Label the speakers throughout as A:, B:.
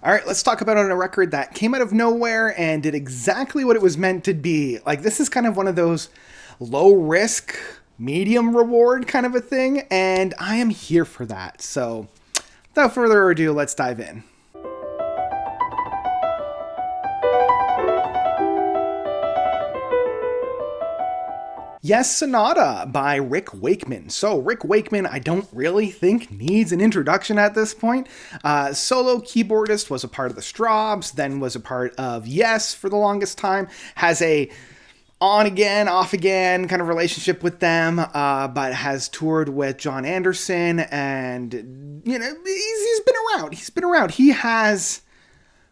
A: All right, let's talk about a record that came out of nowhere and did exactly what it was meant to be. Like, this is kind of one of those low risk, medium reward kind of a thing, and I am here for that. So, without further ado, let's dive in. Yes Sonata by Rick Wakeman. So, Rick Wakeman, I don't really think needs an introduction at this point. Solo keyboardist, was a part of the Strawbs, then was a part of Yes for the longest time, has a on again, off again kind of relationship with them, but has toured with John Anderson, and, you know, he's been around. He's been around. He has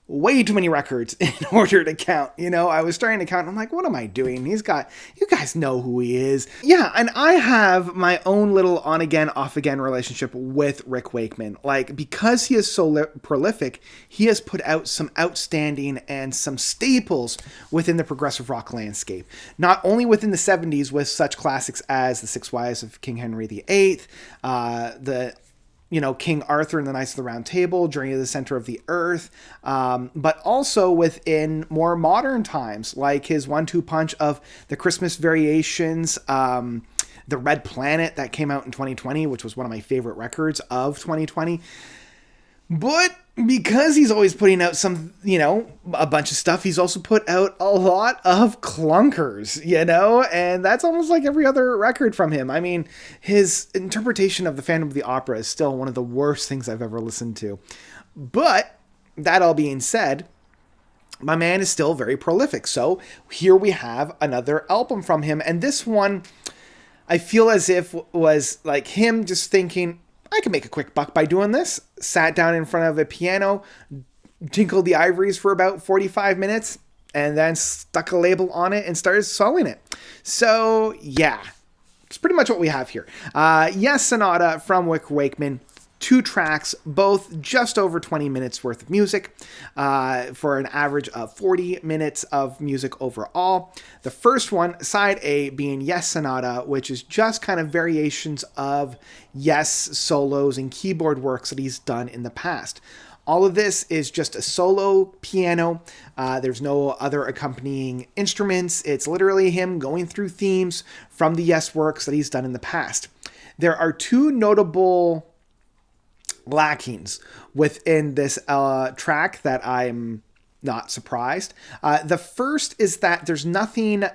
A: way too many records in order to count. You know, I was trying to count. I'm like, what am I doing? You guys know who he is. Yeah, and I have my own little on again, off again relationship with Rick Wakeman. Like, because he is so prolific, he has put out some outstanding and some staples within the progressive rock landscape. Not only within the 70s with such classics as The Six Wives of King Henry VIII, King Arthur and the Knights of the Round Table, Journey to the Center of the Earth, but also within more modern times, like his 1-2 punch of the Christmas Variations, The Red Planet that came out in 2020, which was one of my favorite records of 2020. But because he's always putting out some, a bunch of stuff, he's also put out a lot of clunkers, and that's almost like every other record from him. I mean, his interpretation of the Phantom of the Opera is still one of the worst things I've ever listened to. But that all being said, my man is still very prolific. So here we have another album from him. And this one, I feel as if was like him just thinking, I can make a quick buck by doing this. Sat down in front of a piano, tinkled the ivories for about 45 minutes, and then stuck a label on it and started selling it. So, yeah, it's pretty much what we have here. Yes Sonata from Rick Wakeman. 2 tracks, both just over 20 minutes worth of music, for an average of 40 minutes of music overall. The first one, side A, being Yes Sonata, which is just kind of variations of Yes solos and keyboard works that he's done in the past. All of this is just a solo piano. There's no other accompanying instruments. It's literally him going through themes from the Yes works that he's done in the past. There are 2 notable lackings within this track that I'm not surprised. The first is that there's nothing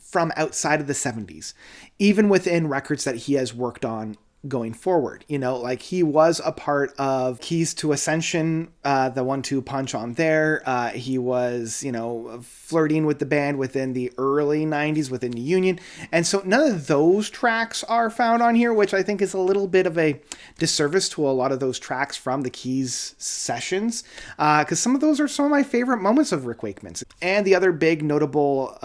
A: from outside of the 70s, even within records that he has worked on going forward. Like he was a part of Keys to Ascension, the 1-2 punch on there. He was, flirting with the band within the early 90s within the Union. And so none of those tracks are found on here, which I think is a little bit of a disservice to a lot of those tracks from the Keys sessions. Because some of those are some of my favorite moments of Rick Wakeman's. And the other big notable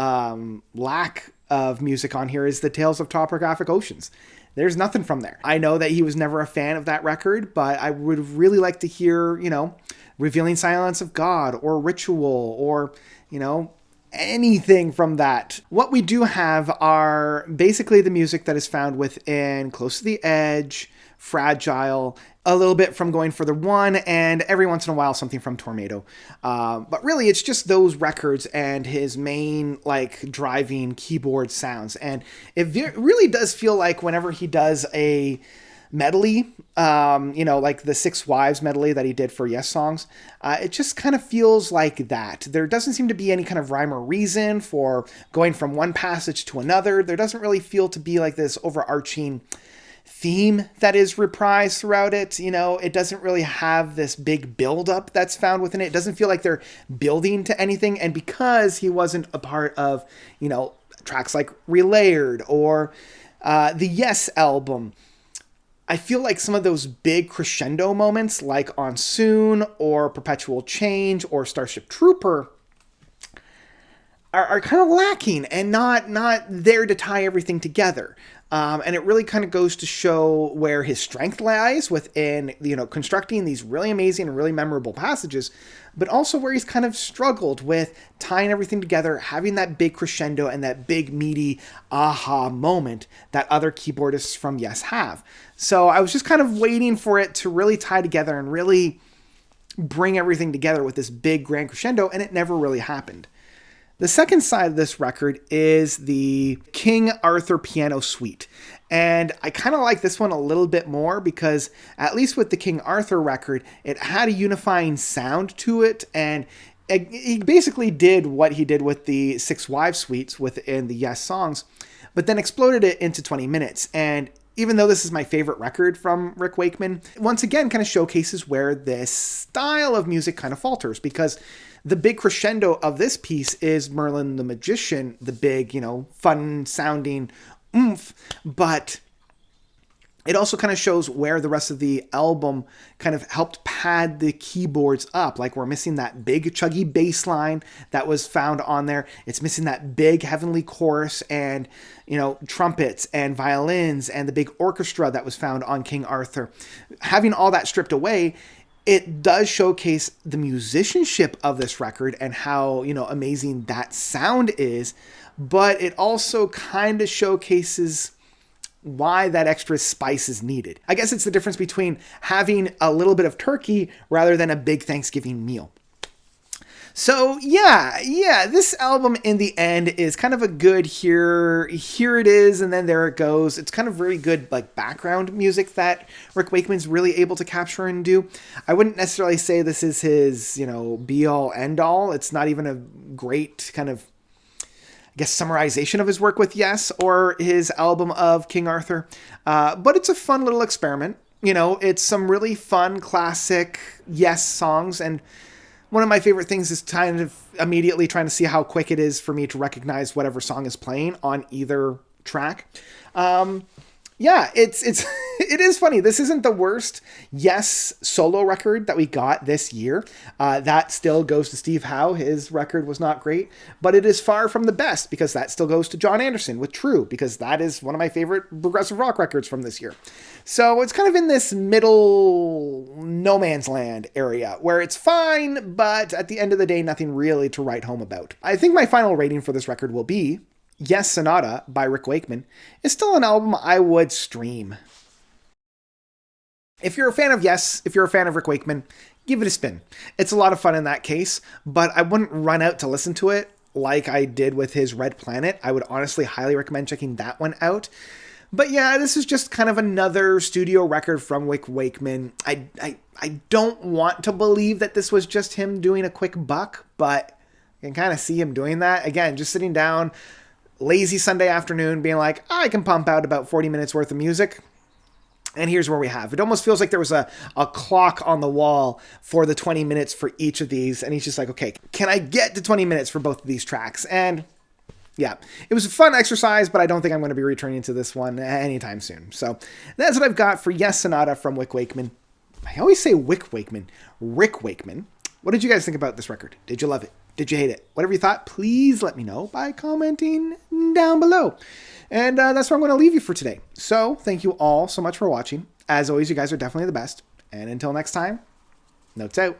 A: lack of music on here is the Tales of Topographic Oceans. There's nothing from there. I know that he was never a fan of that record, but I would really like to hear, Revealing Silence of God or Ritual or, anything from that. What we do have are basically the music that is found within Close to the Edge, Fragile, a little bit from Going for the One, and every once in a while something from Tornado. But really it's just those records and his main driving keyboard sounds. And it really does feel like whenever he does a medley, like the Six Wives medley that he did for Yes Songs, it just kind of feels like that. There doesn't seem to be any kind of rhyme or reason for going from one passage to another. There doesn't really feel to be like this overarching theme that is reprised throughout it. It doesn't really have this big build-up that's found within it. It doesn't feel like they're building to anything. And because he wasn't a part of, tracks like Relayered or the Yes album, I feel like some of those big crescendo moments like on Soon or Perpetual Change or Starship Trooper are kind of lacking and not there to tie everything together. And it really kind of goes to show where his strength lies within, constructing these really amazing and really memorable passages, but also where he's kind of struggled with tying everything together, having that big crescendo and that big meaty aha moment that other keyboardists from Yes have. So I was just kind of waiting for it to really tie together and really bring everything together with this big grand crescendo, and it never really happened. The second side of this record is the King Arthur Piano Suite. And I kind of like this one a little bit more because, at least with the King Arthur record, it had a unifying sound to it. And he basically did what he did with the Six Wives suites within the Yes songs, but then exploded it into 20 minutes. And even though this is my favorite record from Rick Wakeman, once again kind of showcases where this style of music kind of falters, because the big crescendo of this piece is Merlin the Magician, the big, fun sounding oomph, but it also kind of shows where the rest of the album kind of helped pad the keyboards up. Like, we're missing that big chuggy bass line that was found on there. It's missing that big heavenly chorus and, trumpets and violins and the big orchestra that was found on King Arthur. Having all that stripped away, it does showcase the musicianship of this record and how, amazing that sound is, but it also kind of showcases why that extra spice is needed. I guess it's the difference between having a little bit of turkey rather than a big Thanksgiving meal. So yeah, this album in the end is kind of a good here it is, and then there it goes. It's kind of really good background music that Rick Wakeman's really able to capture and do. I wouldn't necessarily say this is his, be all end all. It's not even a great kind of, summarization of his work with Yes or his album of King Arthur. But it's a fun little experiment. It's some really fun classic Yes songs, and one of my favorite things is kind of immediately trying to see how quick it is for me to recognize whatever song is playing on either track. It is funny. This isn't the worst Yes solo record that we got this year. That still goes to Steve Howe. His record was not great, but it is far from the best because that still goes to John Anderson with True, because that is one of my favorite progressive rock records from this year. So it's kind of in this middle no man's land area where it's fine, but at the end of the day, nothing really to write home about. I think my final rating for this record will be Yes Sonata by Rick Wakeman is still an album I would stream. If you're a fan of Yes, if you're a fan of Rick Wakeman, give it a spin. It's a lot of fun in that case, but I wouldn't run out to listen to it like I did with his Red Planet. I would honestly highly recommend checking that one out. But yeah, this is just kind of another studio record from Rick Wakeman. I don't want to believe that this was just him doing a quick buck, but you can kind of see him doing that. Again, just sitting down, lazy Sunday afternoon, being like, I can pump out about 40 minutes worth of music. And here's where we have. It almost feels like there was a clock on the wall for the 20 minutes for each of these. And he's just like, okay, can I get to 20 minutes for both of these tracks? And yeah, it was a fun exercise, but I don't think I'm going to be returning to this one anytime soon. So that's what I've got for Yes Sonata from Rick Wakeman. I always say Rick Wakeman. What did you guys think about this record? Did you love it? Did you hate it? Whatever you thought, please let me know by commenting down below. And that's where I'm going to leave you for today. So thank you all so much for watching. As always, you guys are definitely the best. And until next time, notes out.